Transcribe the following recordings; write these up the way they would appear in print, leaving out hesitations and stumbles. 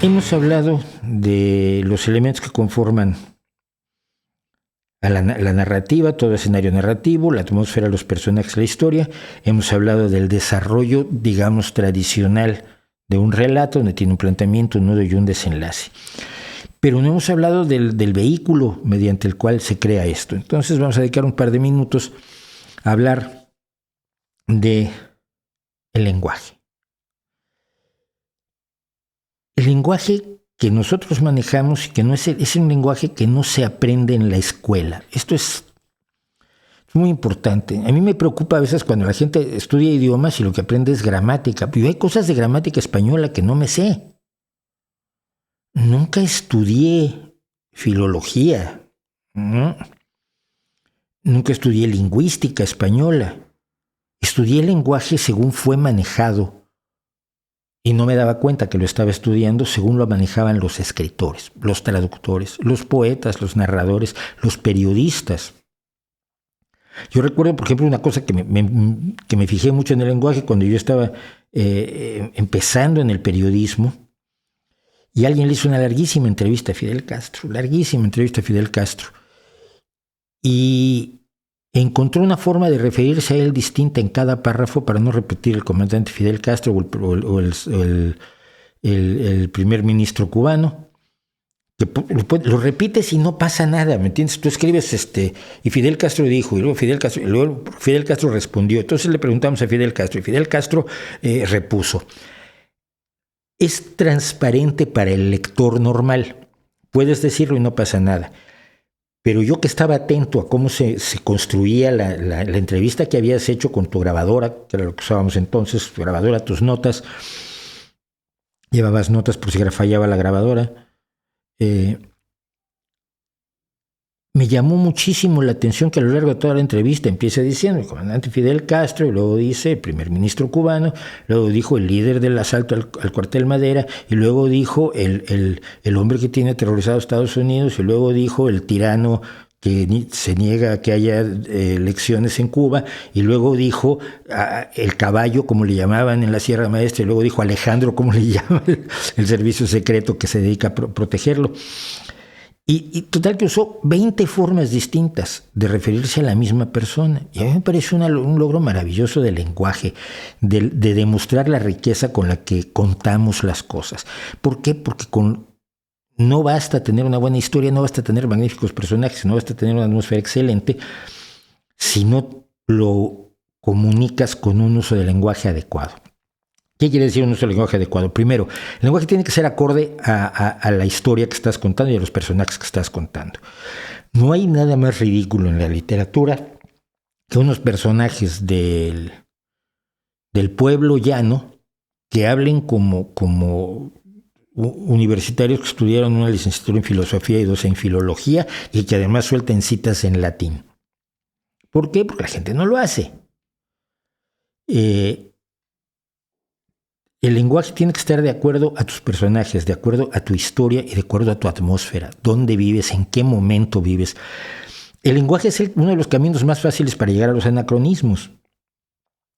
Hemos hablado de los elementos que conforman a la narrativa, todo escenario narrativo, la atmósfera, los personajes, la historia. Hemos hablado del desarrollo, digamos, tradicional de un relato, donde tiene un planteamiento, un nudo y un desenlace. Pero no hemos hablado del vehículo mediante el cual se crea esto. Entonces vamos a dedicar un par de minutos a hablar de el lenguaje. El lenguaje que nosotros manejamos y que no es un lenguaje que no se aprende en la escuela. Esto es muy importante. A mí me preocupa a veces cuando la gente estudia idiomas y lo que aprende es gramática. Pero hay cosas de gramática española que no me sé. Nunca estudié filología. ¿No? Nunca estudié lingüística española. Estudié el lenguaje según fue manejado. Y no me daba cuenta que lo estaba estudiando según lo manejaban los escritores, los traductores, los poetas, los narradores, los periodistas. Yo recuerdo, por ejemplo, una cosa que me fijé mucho en el lenguaje cuando yo estaba empezando en el periodismo, y alguien le hizo una larguísima entrevista a Fidel Castro, y encontró una forma de referirse a él distinta en cada párrafo para no repetir el comandante Fidel Castro o el primer ministro cubano. Que lo repites y no pasa nada, ¿me entiendes? Tú escribes y Fidel Castro dijo, y luego Fidel Castro respondió. Entonces le preguntamos a Fidel Castro y Fidel Castro repuso. Es transparente para el lector normal. Puedes decirlo y no pasa nada. Pero yo que estaba atento a cómo se construía la entrevista que habías hecho con tu grabadora, que era lo que usábamos entonces, tu grabadora, tus notas, llevabas notas por si fallaba la grabadora, me llamó muchísimo la atención que a lo largo de toda la entrevista empieza diciendo el comandante Fidel Castro, y luego dice el primer ministro cubano, luego dijo el líder del asalto al cuartel Madera, y luego dijo el hombre que tiene aterrorizado a Estados Unidos, y luego dijo el tirano que se niega a que haya elecciones en Cuba, y luego dijo el caballo, como le llamaban en la Sierra Maestra, y luego dijo Alejandro, como le llama el servicio secreto que se dedica a protegerlo. Y total que usó 20 formas distintas de referirse a la misma persona. Y a mí me parece un logro maravilloso del lenguaje, de demostrar la riqueza con la que contamos las cosas. ¿Por qué? Porque no basta tener una buena historia, no basta tener magníficos personajes, no basta tener una atmósfera excelente, si no lo comunicas con un uso del lenguaje adecuado. ¿Qué quiere decir un uso del lenguaje adecuado? Primero, el lenguaje tiene que ser acorde a la historia que estás contando y a los personajes que estás contando. No hay nada más ridículo en la literatura que unos personajes del pueblo llano que hablen como universitarios que estudiaron una licenciatura en filosofía y dos en filología y que además suelten citas en latín. ¿Por qué? Porque la gente no lo hace. El lenguaje tiene que estar de acuerdo a tus personajes, de acuerdo a tu historia y de acuerdo a tu atmósfera, dónde vives, en qué momento vives. El lenguaje es uno de los caminos más fáciles para llegar a los anacronismos.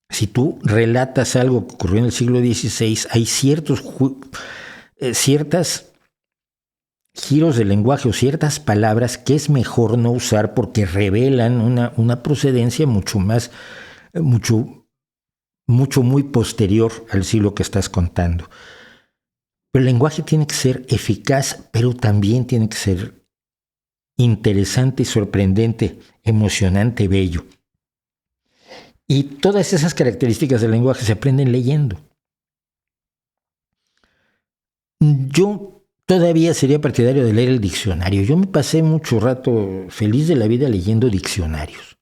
Si tú relatas algo que ocurrió en el siglo XVI, hay ciertos giros del lenguaje o ciertas palabras que es mejor no usar porque revelan una procedencia muy posterior al siglo que estás contando. Pero el lenguaje tiene que ser eficaz, pero también tiene que ser interesante, sorprendente, emocionante, bello. Y todas esas características del lenguaje se aprenden leyendo. Yo todavía sería partidario de leer el diccionario. Yo me pasé mucho rato feliz de la vida leyendo diccionarios.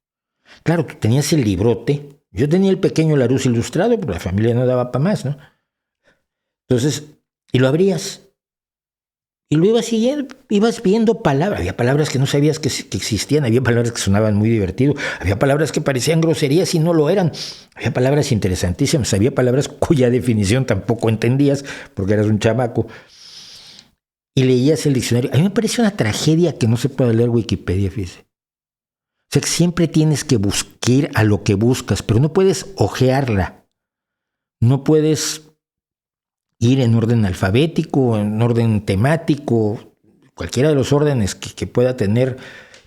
Claro, tú tenías el librote. Yo tenía el pequeño Larousse ilustrado, pero la familia no daba para más, ¿no? Entonces, y lo abrías. Y lo ibas siguiendo, ibas viendo palabras. Había palabras que no sabías que existían, había palabras que sonaban muy divertido, había palabras que parecían groserías y no lo eran. Había palabras interesantísimas, había palabras cuya definición tampoco entendías porque eras un chamaco. Y leías el diccionario. A mí me parece una tragedia que no se pueda leer Wikipedia, fíjese. O sea, que siempre tienes que buscar a lo que buscas, pero no puedes ojearla. No puedes ir en orden alfabético, en orden temático, cualquiera de los órdenes que pueda tener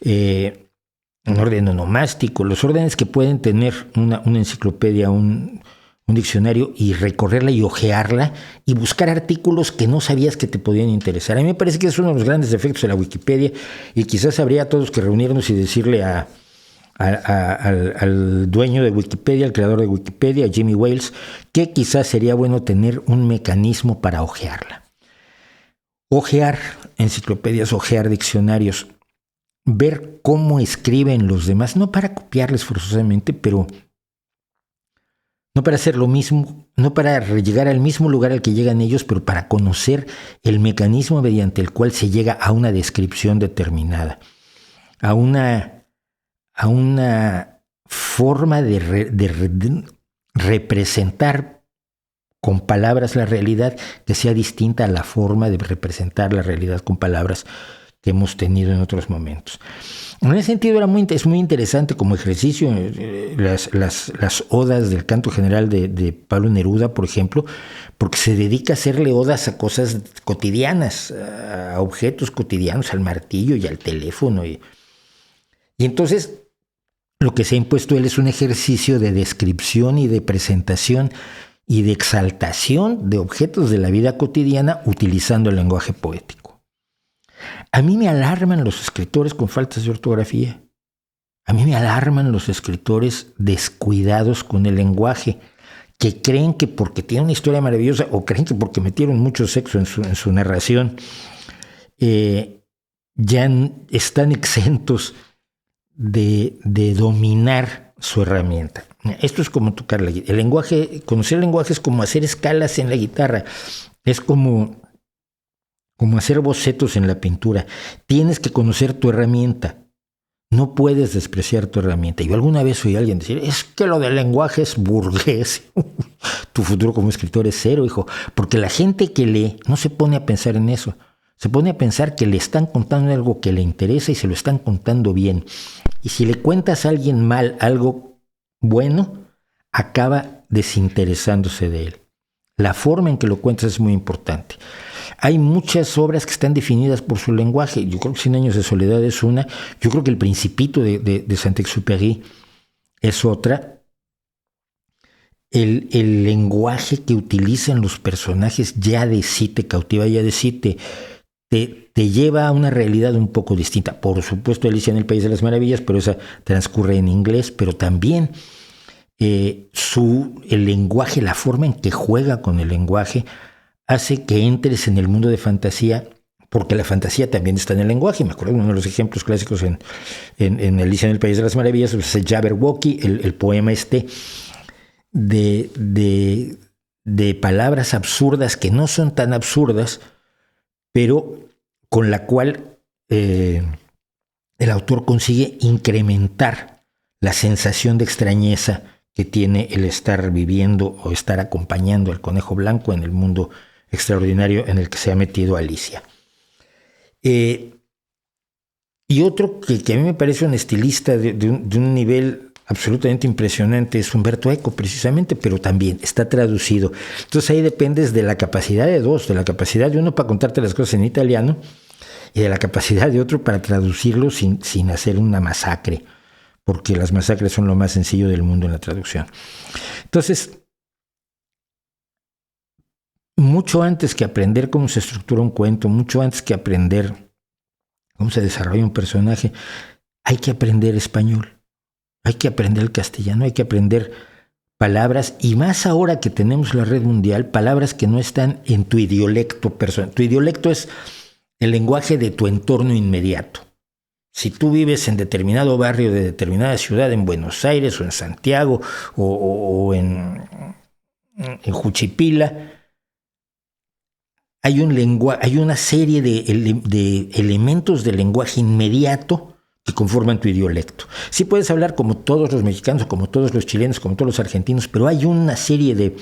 un orden onomástico, los órdenes que pueden tener una enciclopedia, un diccionario, y recorrerla y hojearla y buscar artículos que no sabías que te podían interesar. A mí me parece que es uno de los grandes defectos de la Wikipedia, y quizás habría todos que reunirnos y decirle al dueño de Wikipedia, al creador de Wikipedia, Jimmy Wales, que quizás sería bueno tener un mecanismo para hojearla. Hojear enciclopedias, hojear diccionarios, ver cómo escriben los demás, no para copiarles forzosamente, pero no para hacer lo mismo, no para llegar al mismo lugar al que llegan ellos, pero para conocer el mecanismo mediante el cual se llega a una descripción determinada, a una forma de representar con palabras la realidad que sea distinta a la forma de representar la realidad con palabras que hemos tenido en otros momentos. En ese sentido es muy interesante como ejercicio las odas del canto general de Pablo Neruda, por ejemplo, porque se dedica a hacerle odas a cosas cotidianas, a objetos cotidianos, al martillo y al teléfono. Y entonces lo que se ha impuesto él es un ejercicio de descripción y de presentación y de exaltación de objetos de la vida cotidiana utilizando el lenguaje poético. A mí me alarman los escritores con faltas de ortografía. A mí me alarman los escritores descuidados con el lenguaje, que creen que porque tienen una historia maravillosa o creen que porque metieron mucho sexo en su narración, ya están exentos de dominar su herramienta. Esto es como tocar el lenguaje. Conocer el lenguaje es como hacer escalas en la guitarra, es como hacer bocetos en la pintura. Tienes que conocer tu herramienta, no puedes despreciar tu herramienta. Yo alguna vez oí a alguien decir, es que lo del lenguaje es burgués. Tu futuro como escritor es cero, hijo, porque la gente que lee no se pone a pensar en eso. Se pone a pensar que le están contando algo que le interesa y se lo están contando bien. Y si le cuentas a alguien mal algo bueno, acaba desinteresándose de él. La forma en que lo cuentas es muy importante. Hay muchas obras que están definidas por su lenguaje. Yo creo que 100 años de soledad es una. Yo creo que El Principito de Saint-Exupéry es otra. El lenguaje que utilizan los personajes ya de sí te cautiva, ya de sí te lleva a una realidad un poco distinta. Por supuesto, Alicia en el País de las Maravillas, pero esa transcurre en inglés, pero también el lenguaje, la forma en que juega con el lenguaje, hace que entres en el mundo de fantasía, porque la fantasía también está en el lenguaje. Me acuerdo de uno de los ejemplos clásicos en Alicia en el País de las Maravillas, es el Jabberwocky, el poema de palabras absurdas que no son tan absurdas, pero con la cual el autor consigue incrementar la sensación de extrañeza que tiene el estar viviendo o estar acompañando al conejo blanco en el mundo extraordinario en el que se ha metido Alicia. Y otro que a mí me parece un estilista de un nivel absolutamente impresionante es Umberto Eco, precisamente, pero también está traducido. Entonces ahí dependes de la capacidad de dos, de la capacidad de uno para contarte las cosas en italiano y de la capacidad de otro para traducirlo sin hacer una masacre, porque las masacres son lo más sencillo del mundo en la traducción. Entonces, mucho antes que aprender cómo se estructura un cuento, mucho antes que aprender cómo se desarrolla un personaje, hay que aprender español. Hay que aprender el castellano, hay que aprender palabras, y más ahora que tenemos la red mundial, palabras que no están en tu idiolecto personal. Tu idiolecto es el lenguaje de tu entorno inmediato. Si tú vives en determinado barrio de determinada ciudad, en Buenos Aires o en Santiago o en Juchipila, hay una serie de elementos del lenguaje inmediato que conforman tu idiolecto. Sí puedes hablar como todos los mexicanos, como todos los chilenos, como todos los argentinos, pero hay una serie de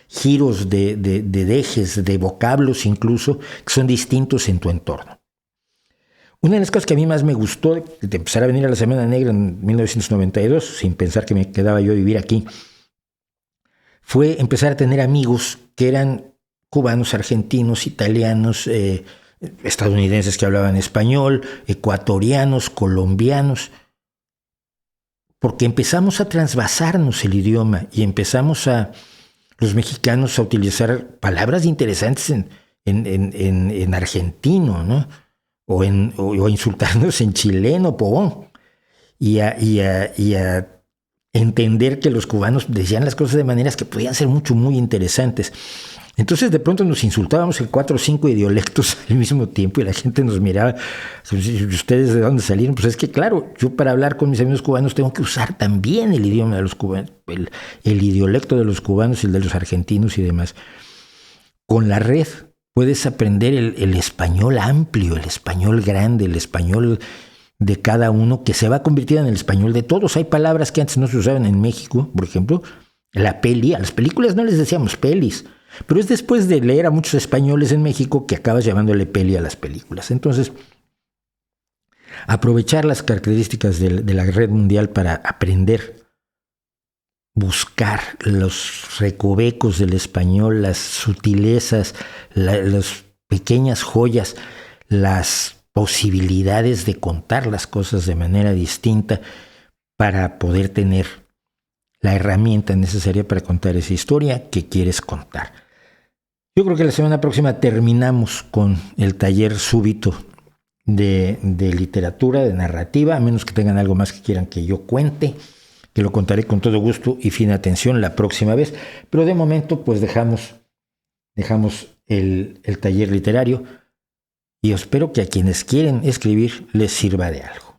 giros, de dejes, de vocablos incluso, que son distintos en tu entorno. Una de las cosas que a mí más me gustó de empezar a venir a la Semana Negra en 1992, sin pensar que me quedaba yo a vivir aquí, fue empezar a tener amigos que eran cubanos, argentinos, italianos, estadounidenses que hablaban español, ecuatorianos, colombianos, porque empezamos a transvasarnos el idioma y empezamos los mexicanos a utilizar palabras interesantes en argentino, ¿no? O a insultarnos en chileno, po, y a entender que los cubanos decían las cosas de maneras que podían ser muy interesantes. Entonces de pronto nos insultábamos en 4 o 5 idiolectos al mismo tiempo y la gente nos miraba, ¿ustedes de dónde salieron? Pues es que claro, yo para hablar con mis amigos cubanos tengo que usar también el idioma de los cubanos, el idiolecto de los cubanos y el de los argentinos y demás. Con la red puedes aprender el español amplio, el español grande, el español de cada uno, que se va convirtiendo en el español de todos. Hay palabras que antes no se usaban en México, por ejemplo, la peli, a las películas no les decíamos pelis, pero es después de leer a muchos españoles en México que acabas llamándole peli a las películas. Entonces, aprovechar las características de la red mundial para aprender, buscar los recovecos del español, las sutilezas, las pequeñas joyas, las posibilidades de contar las cosas de manera distinta para poder tener la herramienta necesaria para contar esa historia que quieres contar. Yo creo que la semana próxima terminamos con el taller súbito de literatura, de narrativa, a menos que tengan algo más que quieran que yo cuente, que lo contaré con todo gusto y fina atención la próxima vez. Pero de momento pues dejamos el taller literario y espero que a quienes quieren escribir les sirva de algo.